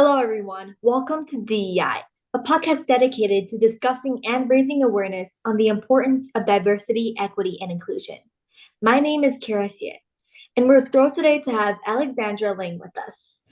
Hello, everyone. Welcome to DEI, a podcast dedicated to discussing and raising awareness on the importance of diversity, equity, and inclusion. My name is Kara Siet, and we're thrilled today to have Alexandra Laing with us.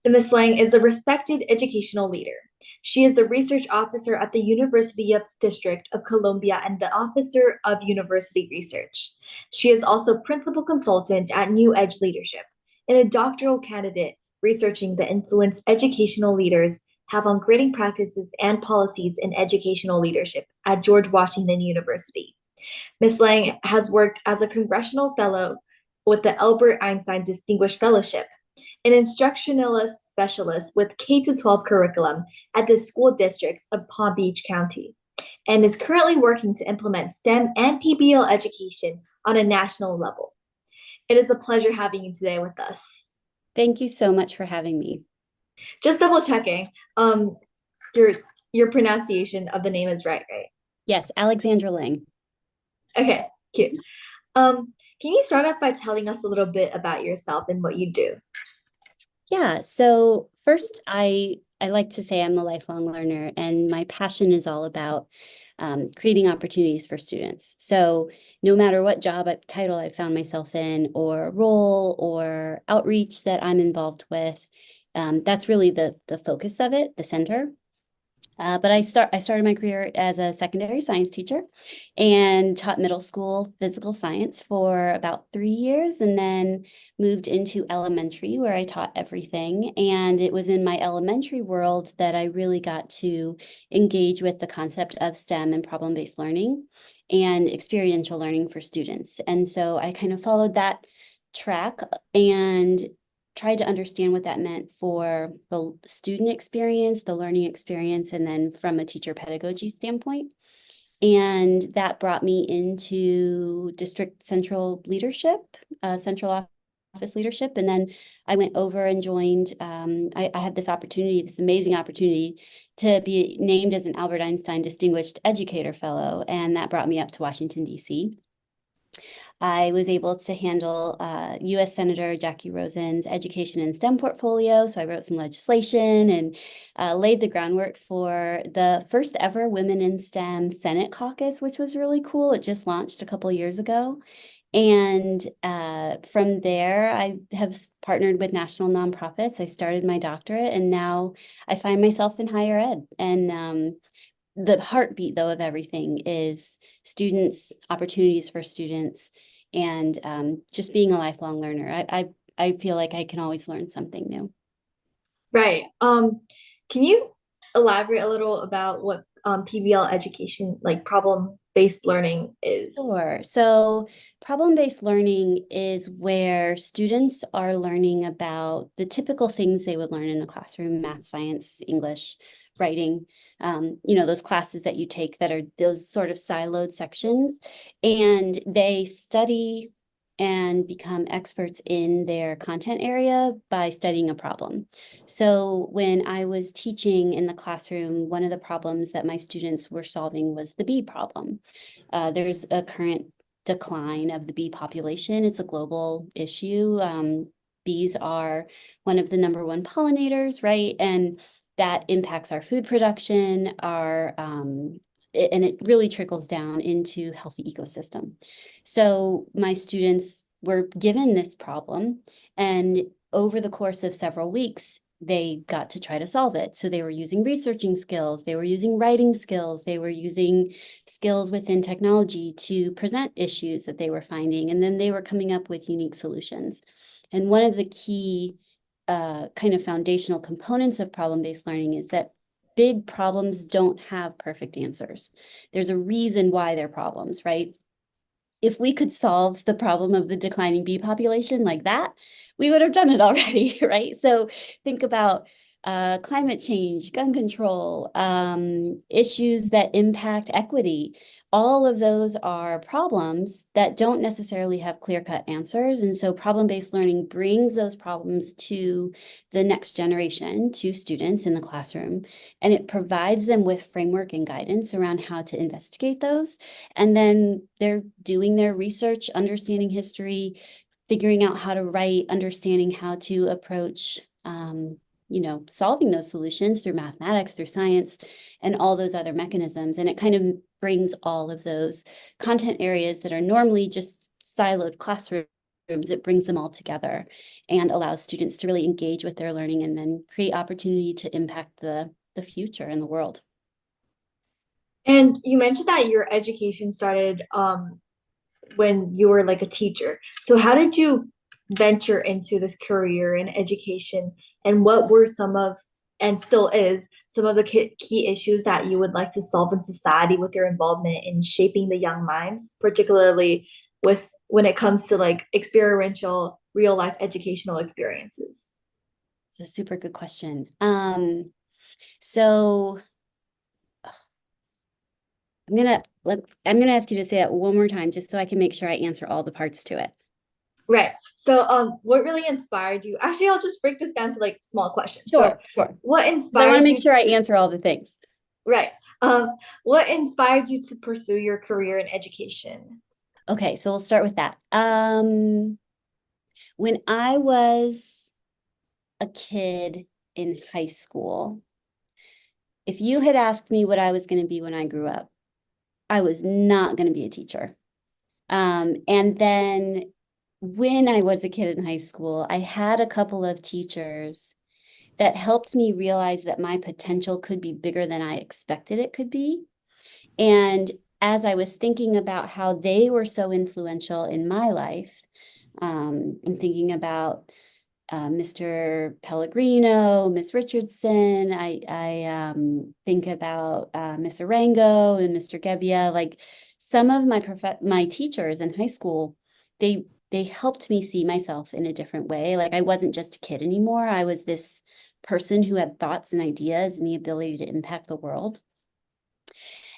Ms. Laing is a respected educational leader. She is the research officer at the University of District of Columbia and the Officer of University Research. She is also principal consultant at New Edge Leadership and a doctoral candidate researching the influence educational leaders have on grading practices and policies in educational leadership at George Washington University. Ms. Laing has worked as a congressional fellow with the Albert Einstein Distinguished Fellowship, an instructionalist specialist with K 12 curriculum at the school districts of Palm Beach County, and is currently working to implement STEM and PBL education on a national level. It is a pleasure having you today with us. Thank you so much for having me. Just double checking, your your pronunciation of the name is right? Yes, Alexandra Laing. Okay, cute. Can you start off by telling us a little bit about yourself and what you do? Yeah, so first, I like to say I'm a lifelong learner, and my passion is all about creating opportunities for students. So no matter what title I found myself in, or role, or outreach that I'm involved with, that's really the focus of it, the center. But I started my career as a secondary science teacher and taught middle school physical science for about 3 years, and then moved into elementary where I taught everything. And it was in my elementary world that I really got to engage with the concept of STEM and problem-based learning and experiential learning for students. And so I kind of followed that track and tried to understand what that meant for the student experience, the learning experience, and then from a teacher pedagogy standpoint. And that brought me into district central leadership, central office leadership. And then I went over and joined, I had this opportunity, this amazing opportunity to be named as an Albert Einstein Distinguished Educator Fellow. And that brought me up to Washington, D.C. I was able to handle U.S. Senator Jackie Rosen's education and STEM portfolio. So I wrote some legislation and laid the groundwork for the first ever Women in STEM Senate caucus, which was really cool. It just launched a couple years ago. And from there, I have partnered with national nonprofits. I started my doctorate, and now I find myself in higher ed. And the heartbeat, though, of everything is students, opportunities for students, and just being a lifelong learner. I feel like I can always learn something new. Right. Can you elaborate a little about what PBL education, like problem-based learning, is? Sure. So problem-based learning is where students are learning about the typical things they would learn in a classroom: math, science, English, writing, those classes that you take that are those sort of siloed sections. And they study and become experts in their content area by studying a problem. So when I was teaching in the classroom, one of the problems that my students were solving was the bee problem. There's a current decline of the bee population. It's a global issue. Bees are one of the number one pollinators, right? And that impacts our food production, and it really trickles down into healthy ecosystem. So my students were given this problem, and over the course of several weeks, they got to try to solve it. So they were using researching skills, they were using writing skills, they were using skills within technology to present issues that they were finding, and then they were coming up with unique solutions. And one of the key kind of foundational components of problem-based learning is that big problems don't have perfect answers. There's a reason why they're problems, right? If we could solve the problem of the declining bee population like that, we would have done it already, right? So think about climate change, gun control, issues that impact equity. All of those are problems that don't necessarily have clear-cut answers. And so problem-based learning brings those problems to the next generation, to students in the classroom, and it provides them with framework and guidance around how to investigate those. And then they're doing their research, understanding history, figuring out how to write, understanding how to approach solving those solutions through mathematics, through science, and all those other mechanisms. And it kind of brings all of those content areas that are normally just siloed classrooms, it brings them all together and allows students to really engage with their learning and then create opportunity to impact the future in the world. And you mentioned that your education started when you were like a teacher. So how did you venture into this career in education, and what were some of, and still is, some of the key issues that you would like to solve in society with your involvement in shaping the young minds, particularly with when it comes to like experiential real life educational experiences? It's a super good question. So I'm gonna ask you to say that one more time just so I can make sure I answer all the parts to it. Right. So, what really inspired you? Actually, I'll just break this down to like small questions. So, Sure. what I want to inspired make you sure I to, answer all the things. right. What inspired you to pursue your career in education? Okay, so we'll start with that. When I was a kid in high school, if you had asked me what I was going to be when I grew up, I was not going to be a teacher. And then when I was a kid in high school, I had a couple of teachers that helped me realize that my potential could be bigger than I expected it could be. And as I was thinking about how they were so influential in my life, I'm thinking about Mr. Pellegrino, Miss Richardson. I think about Miss Arango and Mr. Gebbia. Like some of my teachers in high school, they helped me see myself in a different way. Like I wasn't just a kid anymore. I was this person who had thoughts and ideas and the ability to impact the world.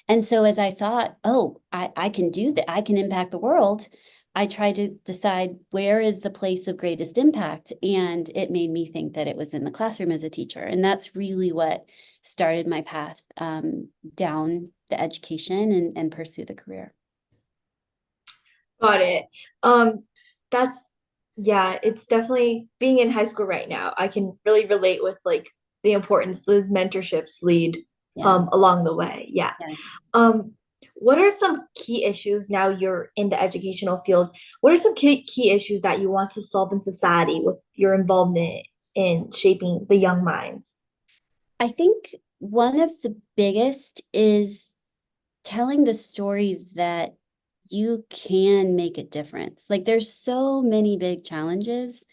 And so as I thought, oh, I can do that, I can impact the world, I tried to decide where is the place of greatest impact. And it made me think that it was in the classroom as a teacher. And that's really what started my path down the education and pursue the career. Got it. That's yeah, it's definitely being in high school right now. I can really relate with like the importance those mentorships lead Yeah. along the way. Yeah. Yeah. Um, what are some key issues now you're in the educational field? What are some key issues that you want to solve in society with your involvement in shaping the young minds? I think one of the biggest is telling the story that you can make a difference. Like there's so many big challenges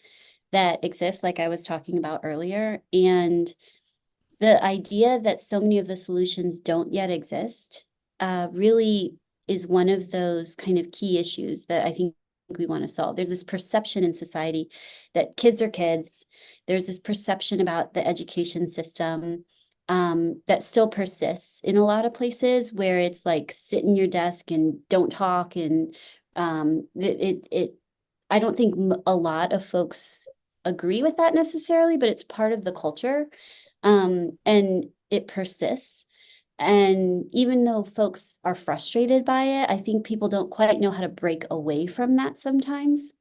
that exist, like I was talking about earlier. And the idea that so many of the solutions don't yet exist really is one of those kind of key issues that I think we want to solve. There's this perception in society that kids are kids. There's this perception about the education system that still persists in a lot of places where it's like sit in your desk and don't talk. And I don't think a lot of folks agree with that necessarily, but it's part of the culture. And it persists. And even though folks are frustrated by it, I think people don't quite know how to break away from that sometimes.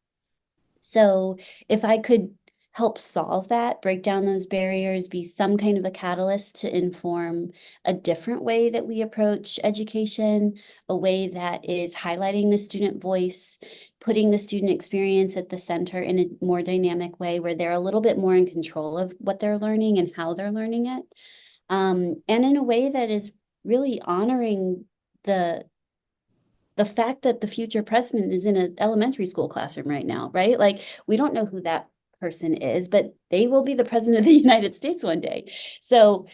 So if I could help solve that, break down those barriers, be some kind of a catalyst to inform a different way that we approach education, a way that is highlighting the student voice, putting the student experience at the center in a more dynamic way where they're a little bit more in control of what they're learning and how they're learning it. And in a way that is really honoring the the fact that the future president is in an elementary school classroom right now, right? Like we don't know who that person is, but they will be the president of the United States one day. So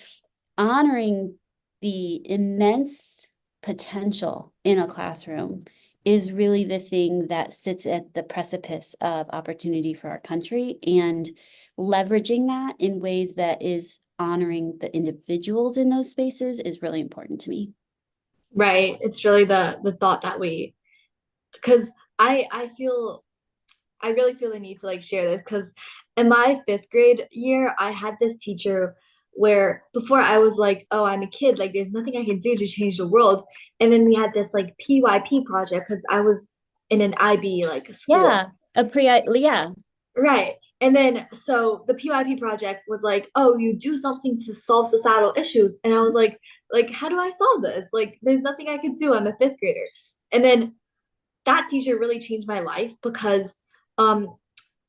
honoring the immense potential in a classroom is really the thing that sits at the precipice of opportunity for our country, and leveraging that in ways that is honoring the individuals in those spaces is really important to me. Right. It's really the thought that we, because I feel I really feel the need to like share this because in my fifth grade year, I had this teacher where before I was like, oh, I'm a kid, like there's nothing I can do to change the world. And then we had this like PYP project because I was in an IB like school. Yeah, yeah. Right. And then so the PYP project was like, oh, you do something to solve societal issues. And I was like, how do I solve this? Like, there's nothing I can do. I'm a fifth grader. And then that teacher really changed my life because um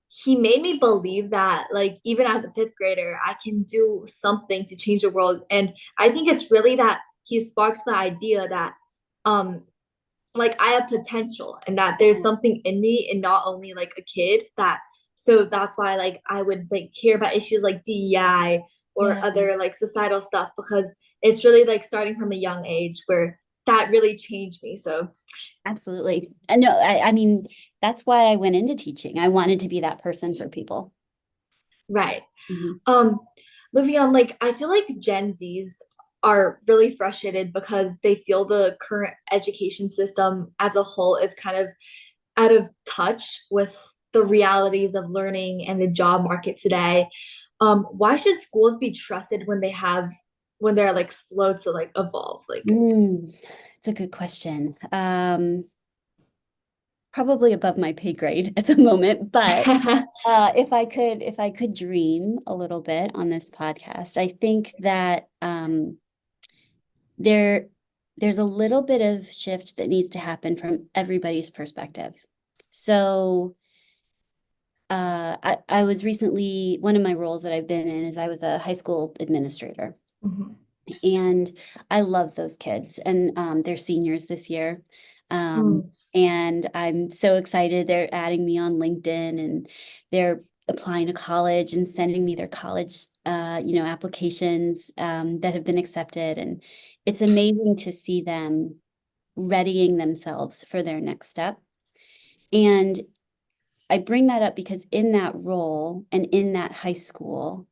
he made me believe that like even as a fifth grader, I can do something to change the world. And I think it's really that he sparked the idea that um like I have potential and that there's something in me and not only like a kid that so that's why like I would like care about issues like DEI or Yeah, other like societal stuff because it's really like starting from a young age where that really changed me. So absolutely. And no, I mean, that's why I went into teaching. I wanted to be that person for people. right. Mhm. Um moving on, like I feel like Gen Zs are really frustrated because they feel the current education system as a whole is kind of out of touch with the realities of learning and the job market today. Why should schools be trusted when they're like slow to like evolve? Like, It's a good question. Probably above my pay grade at the moment, but if I could dream a little bit on this podcast, I think that there there's a little bit of shift that needs to happen from everybody's perspective. So I was recently, one of my roles that I've been in is I was a high school administrator. mhm. And I love those kids, and they're seniors this year. Hmm. And I'm so excited. They're adding me on LinkedIn, and they're applying to college and sending me their college, applications that have been accepted. And it's amazing to see them readying themselves for their next step. And I bring that up because in that role and in that high school,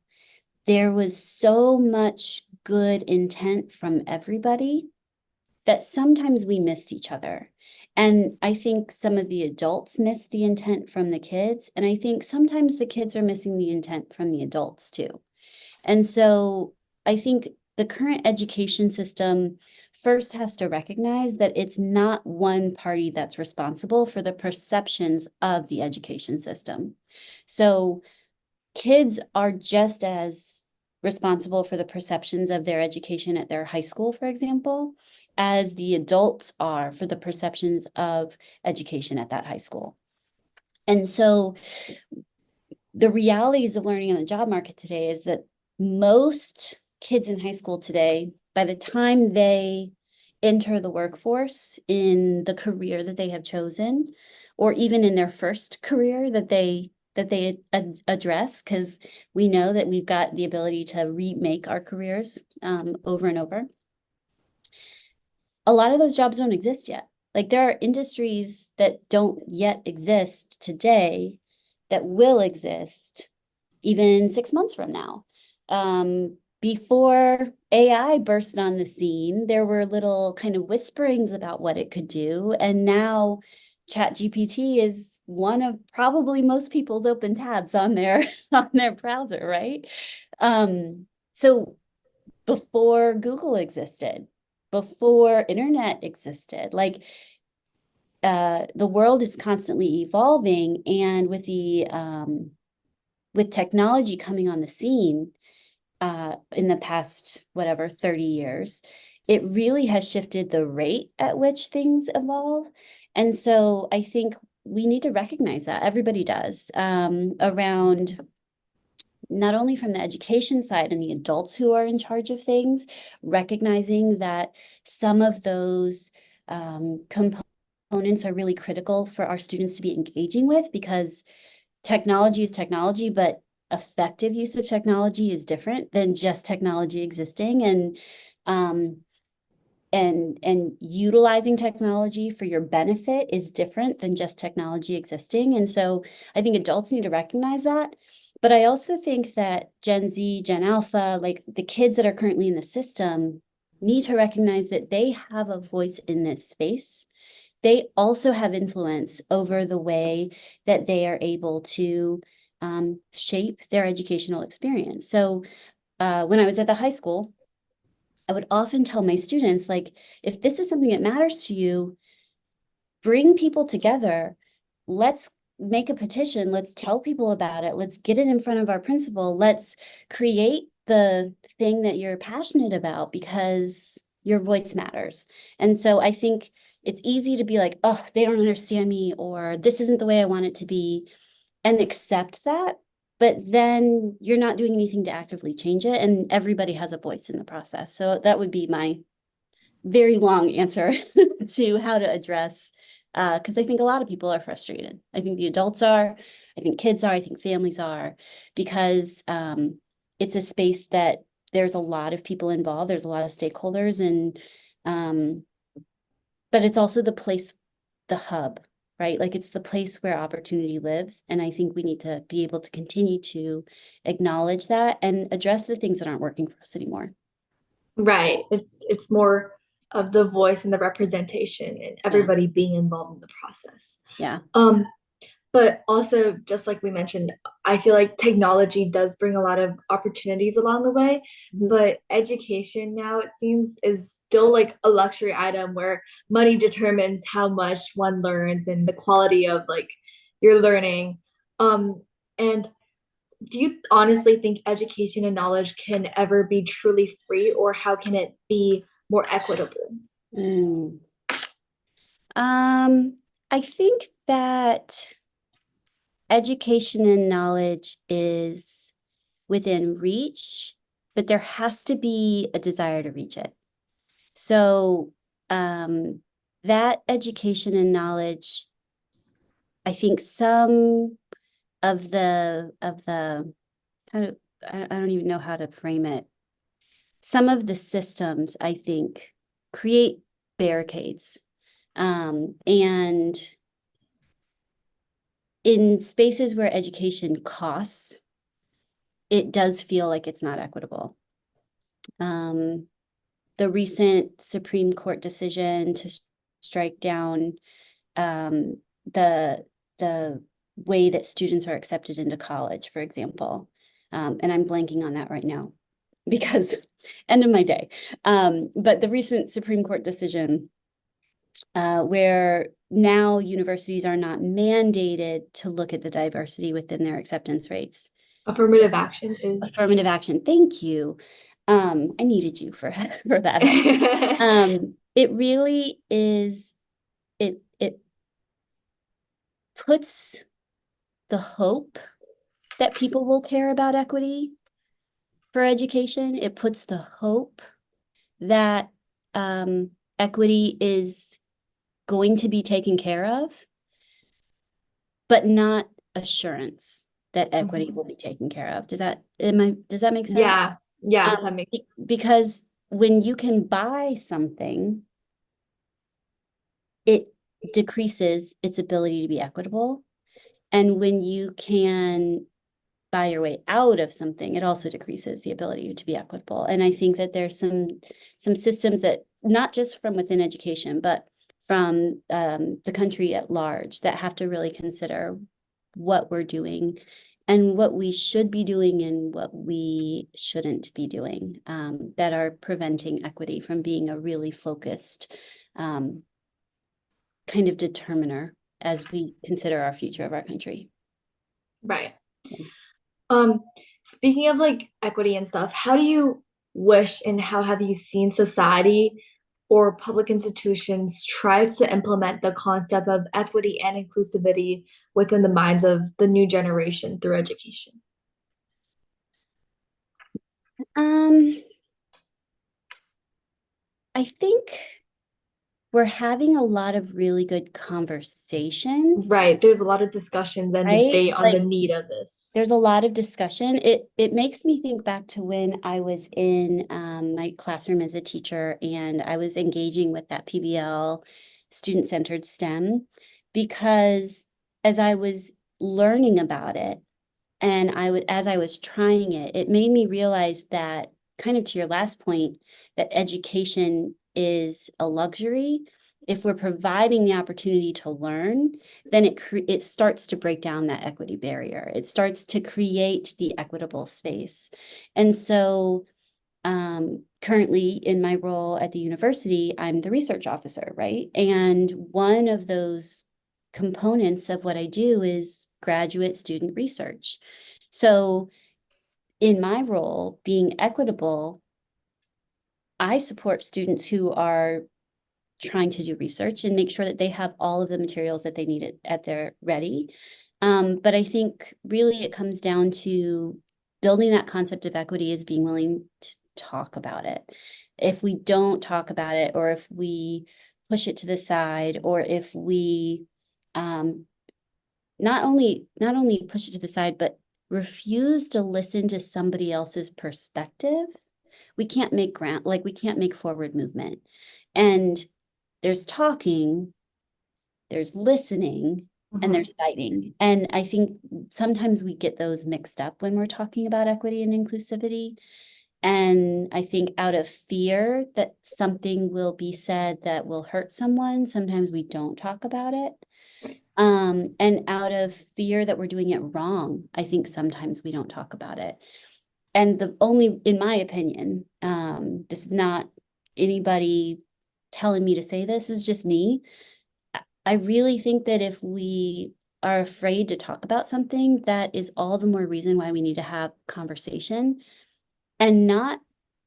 there was so much good intent from everybody that sometimes we missed each other. And I think some of the adults miss the intent from the kids. And I think sometimes the kids are missing the intent from the adults too. And so I think the current education system first has to recognize that it's not one party that's responsible for the perceptions of the education system. So kids are just as responsible for the perceptions of their education at their high school, for example, as the adults are for the perceptions of education at that high school. And so the realities of learning in the job market today is that most kids in high school today, by the time they enter the workforce in the career that they have chosen, or even in their first career that they address, because we know that we've got the ability to remake our careers over and over. A lot of those jobs don't exist yet. Like there are industries that don't yet exist today that will exist even 6 months from now. Before AI burst on the scene, there were little kind of whisperings about what it could do. And now ChatGPT is one of probably most people's open tabs on their on their browser, right? So before Google existed, before internet existed, like the world is constantly evolving, and with technology coming on the scene in the past, whatever, 30 years, it really has shifted the rate at which things evolve. And so I think we need to recognize that everybody does around not only from the education side and the adults who are in charge of things, recognizing that some of those components are really critical for our students to be engaging with, because technology is technology, but effective use of technology is different than just technology existing. Um, and utilizing technology for your benefit is different than just technology existing. And so I think adults need to recognize that. But I also think that Gen Z, Gen Alpha, like the kids that are currently in the system, need to recognize that they have a voice in this space. They also have influence over the way that they are able to shape their educational experience. So when I was at the high school, I would often tell my students, like, if this is something that matters to you, bring people together. Let's make a petition. Let's tell people about it. Let's get it in front of our principal. Let's create the thing that you're passionate about because your voice matters. And so I think it's easy to be like, oh, they don't understand me, or this isn't the way I want it to be, and accept that. But then you're not doing anything to actively change it. And everybody has a voice in the process. So that would be my very long answer to how to address, because I think a lot of people are frustrated. I think the adults are, I think kids are, I think families are, because it's a space that there's a lot of people involved, there's a lot of stakeholders, and but it's also the place, the hub, right? Like it's the place where opportunity lives. And I think we need to be able to continue to acknowledge that and address the things that aren't working for us anymore. Right. It's more of the voice and the representation and Yeah, everybody being involved in the process. yeah. Um, but also, just like we mentioned, I feel like technology does bring a lot of opportunities along the way, Mhm. but education now, it seems, is still like a luxury item where money determines how much one learns and the quality of like your learning. And do you honestly think education and knowledge can ever be truly free, or how can it be more equitable? Mm. I think that education and knowledge is within reach, but there has to be a desire to reach it. So, that education and knowledge, I think some of the kind of, I don't even know how to frame it. Some of the systems, I think, create barricades. And in spaces where education costs, it does feel like it's not equitable. Um, the recent Supreme Court decision to strike down um, the the way that students are accepted into college, for example, and I'm blanking on that right now because end of my day. But the recent Supreme Court decision where now universities are not mandated to look at the diversity within their acceptance rates. Affirmative action is. Affirmative action. Thank you. I needed you for for that help. It really is. It puts the hope that people will care about equity for education. It puts the hope that equity is going to be taken care of, but not assurance that equity will be taken care of. Does that make sense? Yeah, yeah, that Um, makes. because when you can buy something, it decreases its ability to be equitable. And when you can buy your way out of something, it also decreases the ability to be equitable. And I think that there's some systems that not just from within education, but from the country at large that have to really consider what we're doing and what we should be doing and what we shouldn't be doing that are preventing equity from being a really focused um, kind of determiner as we consider our future of our country. Right. Yeah. Um, Speaking of like equity and stuff, how do you wish and how have you seen society or public institutions try to implement the concept of equity and inclusivity within the minds of the new generation through education? Um, I think we're having a lot of really good conversation, Right. There's a lot of discussions and right? debate on the Like need of this. there's a lot of discussion. It makes me think back to when I was in my classroom as a teacher and I was engaging with that PBL student-centered STEM because as I was learning about it and as I was trying it, it made me realize that kind of to your last point, that education is a luxury. If we're providing the opportunity to learn, then it starts to break down that equity barrier. It starts to create the equitable space. And so currently in my role at the university, I'm the research officer, right? And one of those components of what I do is graduate student research. So in my role, being equitable, I support students who are trying to do research and make sure that they have all of the materials that they need at their ready. But I think really it comes down to building that concept of equity is being willing to talk about it. If we don't talk about it, or if we push it to the side, or if we not only push it to the side, but refuse to listen to somebody else's perspective, we can't make we can't make forward movement. And there's talking, there's listening, and Mhm. there's fighting. And I think sometimes we get those mixed up when we're talking about equity and inclusivity. And I think out of fear that something will be said that will hurt someone, sometimes we don't talk about it. Right. And out of fear that we're doing it wrong, I think sometimes we don't talk about it. And the only, in my opinion, this is not anybody telling me to say this, is just me. I really think that if we are afraid to talk about something, that is all the more reason why we need to have conversation, and not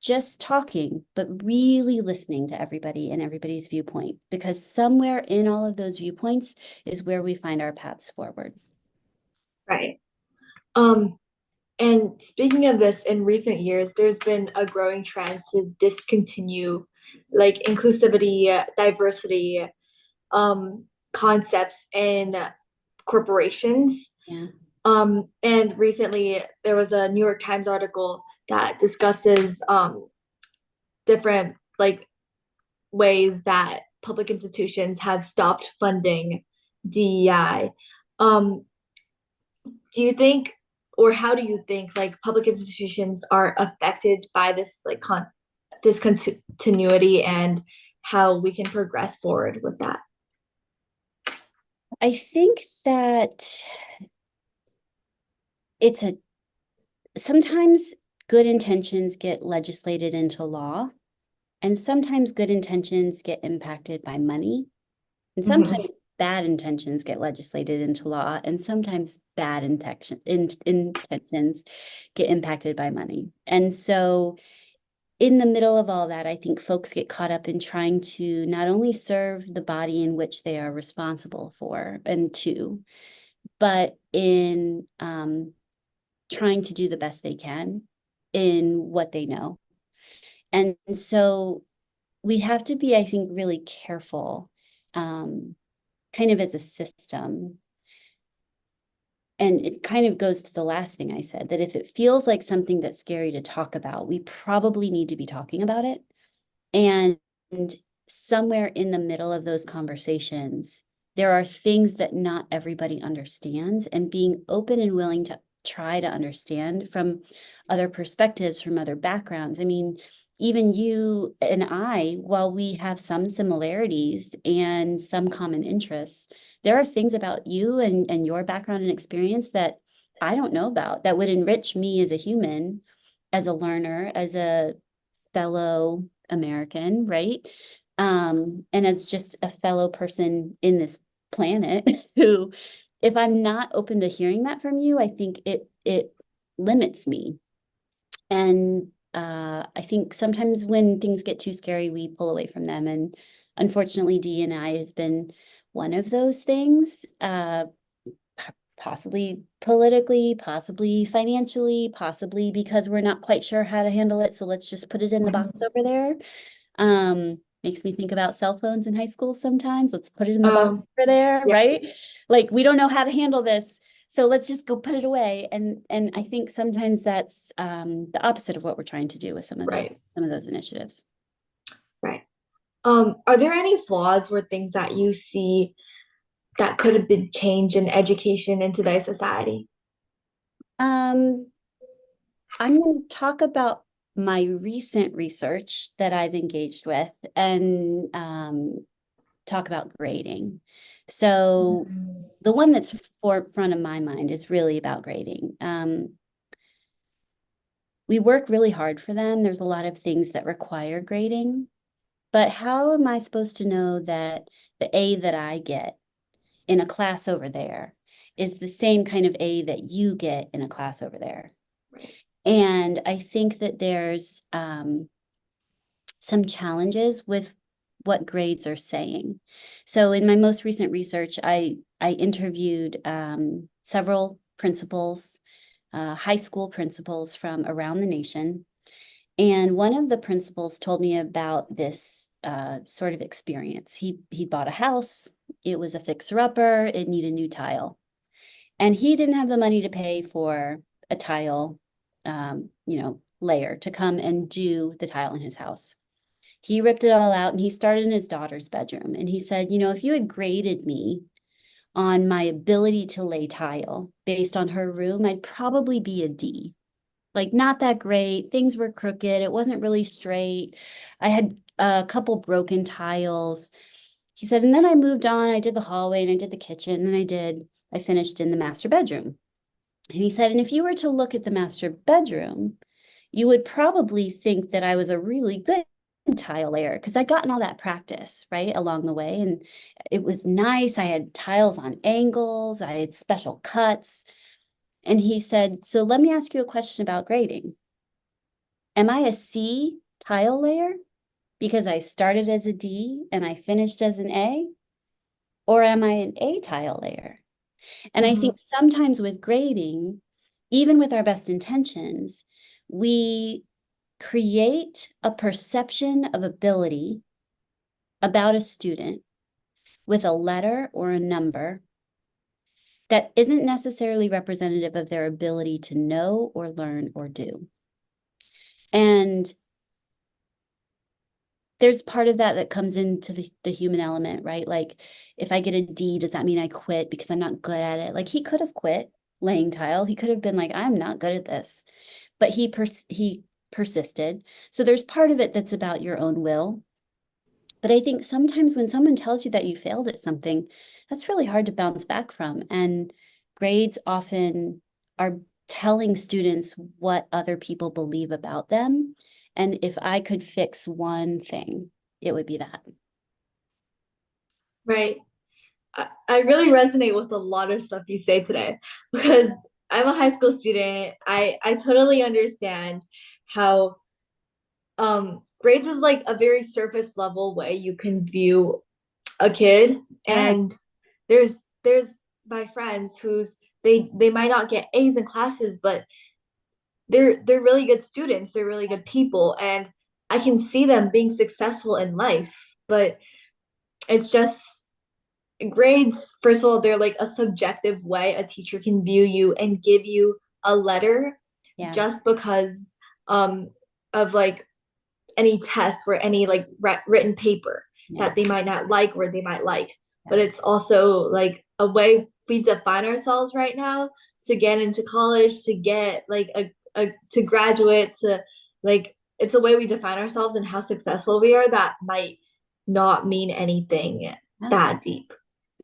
just talking, but really listening to everybody and everybody's viewpoint, because somewhere in all of those viewpoints is where we find our paths forward. Right. Um, and speaking of this, in recent years, there's been a growing trend to discontinue like inclusivity, diversity, concepts in corporations. Yeah. And recently there was a New York Times article that discusses different like ways that public institutions have stopped funding DEI. Um, do you think, or how do you think, like public institutions are affected by this like discontinuity, and how we can progress forward with that? I think that it's a sometimes good intentions get legislated into law, and sometimes good intentions get impacted by money, and Mhm. sometimes bad intentions get legislated into law, and sometimes intentions get impacted by money. And so in the middle of all that, I think folks get caught up in trying to not only serve the body in which they are responsible for and to, but in trying to do the best they can in what they know. And so we have to be, I think, really careful, kind of as a system. And it kind of goes to the last thing I said, that if it feels like something that's scary to talk about, we probably need to be talking about it. And somewhere in the middle of those conversations, there are things that not everybody understands, and being open and willing to try to understand from other perspectives, from other backgrounds. I mean, even you and I, while we have some similarities and some common interests, there are things about you and your background and experience that I don't know about that would enrich me as a human, as a learner, as a fellow American, right? And as just a fellow person in this planet who, if I'm not open to hearing that from you, I think it limits me. And I think sometimes when things get too scary, we pull away from them. And unfortunately, D&I has been one of those things. Possibly politically, possibly financially, possibly because we're not quite sure how to handle it. So let's just put it in the box over there. Makes me think about cell phones in high school sometimes. Let's put it in the box Um, over there, yeah, right? Like we don't know how to handle this. So let's just go put it away. And I think sometimes that's the opposite of what we're trying to do with right, some of those initiatives. right. Are there any flaws or things that you see that could have been changed in education in today's society? Um, I'm going to talk about my recent research that I've engaged with, and talk about grading. So the one that's forefront of my mind is really about grading. We work really hard for them. There's a lot of things that require grading, but how am I supposed to know that the A that I get in a class over there is the same kind of A that you get in a class over there. Right. And I think that there's some challenges with what grades are saying. So in my most recent research, I interviewed several principals, high school principals from around the nation. And one of the principals told me about this sort of experience. He bought a house. It was a fixer-upper. It needed new tile. And he didn't have the money to pay for a tile, layer to come and do the tile in his house. He ripped it all out and he started in his daughter's bedroom. And he said, if you had graded me on my ability to lay tile based on her room, I'd probably be a D. Like, not that great. Things were crooked. It wasn't really straight. I had a couple broken tiles. He said, and then I moved on. I did the hallway and I did the kitchen and I finished in the master bedroom. And he said, and if you were to look at the master bedroom, you would probably think that I was a really good tile layer because I'd gotten all that practice, right, along the way. And it was nice. I had tiles on angles. I had special cuts. And he said, so let me ask you a question about grading. Am I a C tile layer because I started as a D and I finished as an A? Or am I an A tile layer? And I think sometimes with grading, even with our best intentions, we create a perception of ability about a student with a letter or a number that isn't necessarily representative of their ability to know or learn or do. And there's part of that comes into the human element, right? Like, if I get a D, does that mean I quit because I'm not good at it? Like, he could have quit laying tile. He could have been like, I'm not good at this. But he persisted. So there's part of it that's about your own will. But I think sometimes when someone tells you that you failed at something, that's really hard to bounce back from. And grades often are telling students what other people believe about them. And if I could fix one thing, it would be that. Right. I really resonate with a lot of stuff you say today because I'm a high school student. I totally understand how grades is like a very surface level way you can view a kid. Yeah. And there's my friends who's they might not get A's in classes, but they're really good students, they're really good people, and I can see them being successful in life. But it's just grades, first of all, they're like a subjective way a teacher can view you and give you a letter Yeah. just because of like any test or any like written paper that they might not like or they might like. But it's also like a way we define ourselves right now to get into college, to get like a to graduate, to like it's a way we define ourselves and how successful we are that might not mean anything that deep.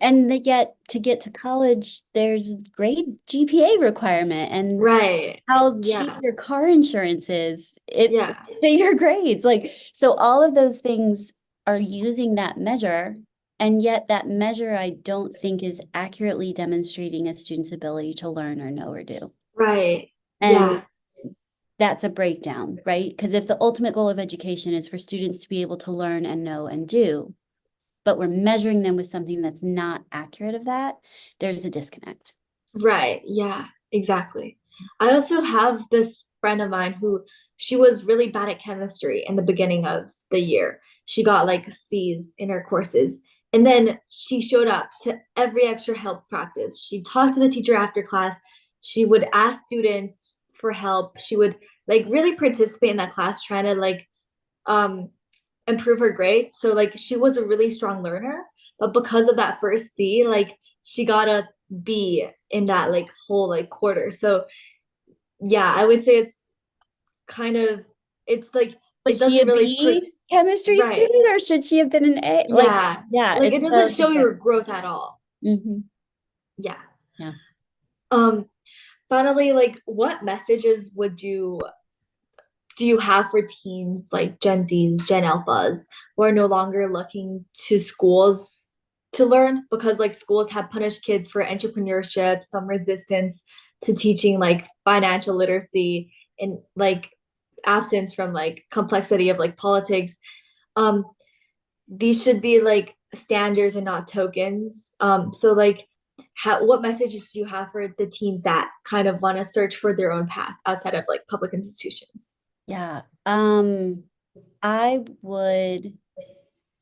And yet to get to college, there's great GPA requirement and Right. how cheap Yeah. your car insurance is. It Yeah. say your grades. Like, so all of those things are using that measure. And yet that measure, I don't think is accurately demonstrating a student's ability to learn or know or do. Right. And Yeah. that's a breakdown, right? Because if the ultimate goal of education is for students to be able to learn and know and do, but we're measuring them with something that's not accurate of that, there's a disconnect. Right. Yeah, exactly. I also have this friend of mine who she was really bad at chemistry in the beginning of the year. She got like C's in her courses. And then she showed up to every extra help practice. She talked to the teacher after class. She would ask students for help. She would like really participate in that class, trying to like um improve her grade. So like she was a really strong learner, but because of that first C, like she got a B in that like whole like quarter. So yeah, I would say it's kind of it's like it Was she a doesn't really put B chemistry right. student or should she have been an A? Like, Yeah. yeah, Like it it's so doesn't show different. your growth at all. Mhm. Yeah. Yeah. Um finally, like what messages would you do you have for teens like Gen Zs, Gen Alphas, who are no longer looking to schools to learn because like schools have punished kids for entrepreneurship, some resistance to teaching like financial literacy and like absence from like complexity of like politics. Um, these should be like standards and not tokens. So like what messages do you have for the teens that kind of want to search for their own path outside of like public institutions? Yeah. I would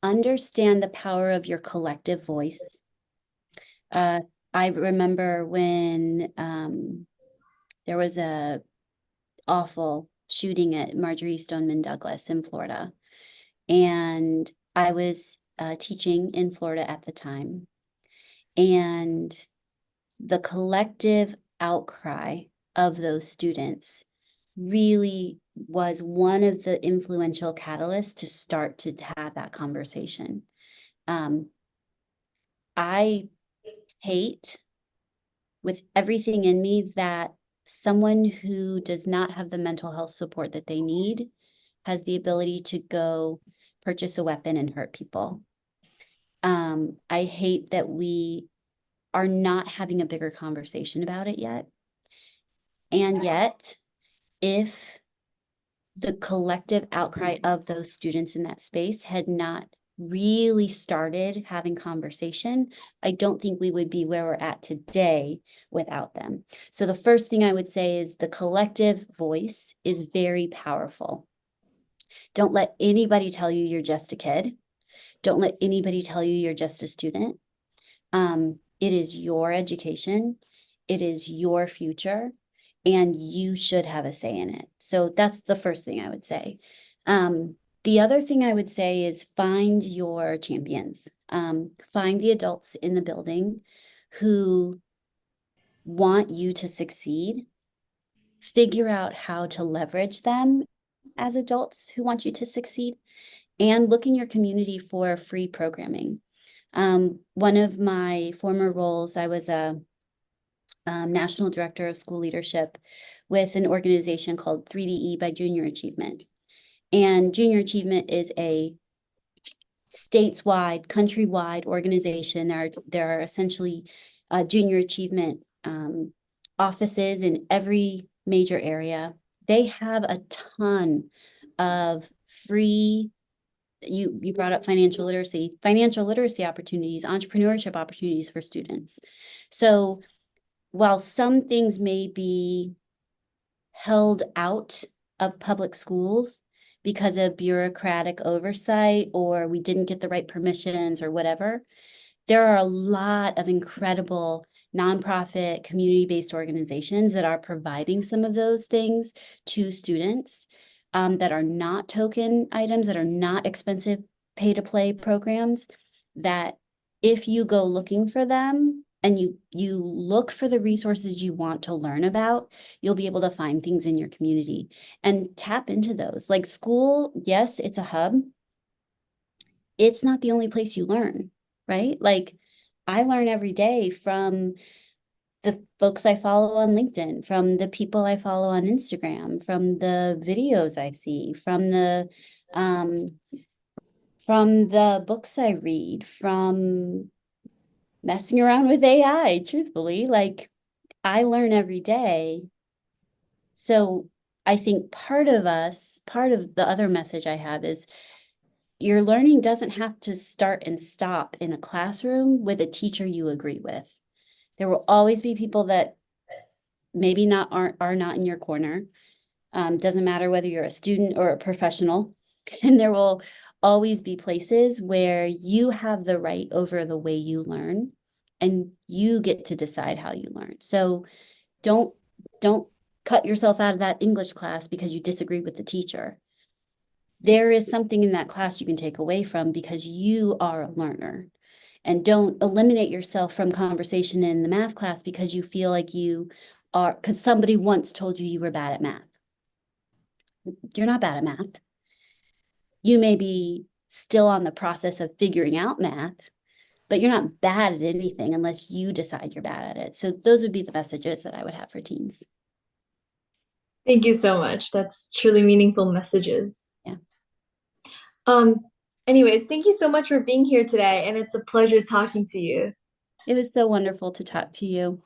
understand the power of your collective voice. Uh, I remember when there was a awful shooting at Marjorie Stoneman Douglas in Florida, and I was teaching in Florida at the time, and the collective outcry of those students really was one of the influential catalysts to start to have that conversation. Um, I hate with everything in me that someone who does not have the mental health support that they need has the ability to go purchase a weapon and hurt people. I hate that we are not having a bigger conversation about it yet. And yet, if the collective outcry of those students in that space had not really started having conversation, I don't think we would be where we're at today without them. So the first thing I would say is the collective voice is very powerful. Don't let anybody tell you you're just a kid. Don't let anybody tell you you're just a student. It is your education. It is your future, and you should have a say in it. So that's the first thing I would say. The other thing I would say is find your champions. Find the adults in the building who want you to succeed. Figure out how to leverage them as adults who want you to succeed, and look in your community for free programming. One of my former roles, I was a national director of school leadership with an organization called 3DE by Junior Achievement. And Junior Achievement is a stateswide, countrywide organization. There are essentially junior achievement offices in every major area. They have a ton of free, you brought up financial literacy opportunities, entrepreneurship opportunities for students. So while some things may be held out of public schools because of bureaucratic oversight, or we didn't get the right permissions or whatever, there are a lot of incredible nonprofit community-based organizations that are providing some of those things to students, that are not token items, that are not expensive pay-to-play programs, that if you go looking for them and you look for the resources you want to learn about, you'll be able to find things in your community and tap into those. Like school, yes, it's a hub. It's not the only place you learn, right? Like I learn every day from the folks I follow on LinkedIn, from the people I follow on Instagram, from the videos I see, um, from the books I read, from messing around with AI, truthfully. Like I learn every day. So I think part of the other message I have is your learning doesn't have to start and stop in a classroom with a teacher you agree with. There will always be people that maybe are not in your corner. Doesn't matter whether you're a student or a professional. And there will always be places where you have the right over the way you learn, and you get to decide how you learn. So don't don't cut yourself out of that English class because you disagree with the teacher. There is something in that class you can take away from because you are a learner. And don't eliminate yourself from conversation in the math class because you feel like you are, because somebody once told you you were bad at math. You're not bad at math. You may be still on the process of figuring out math, but you're not bad at anything unless you decide you're bad at it. So those would be the messages that I would have for teens. Thank you so much. That's truly meaningful messages. Yeah. Um, Anyways, thank you so much for being here today, and it's a pleasure talking to you. It was so wonderful to talk to you.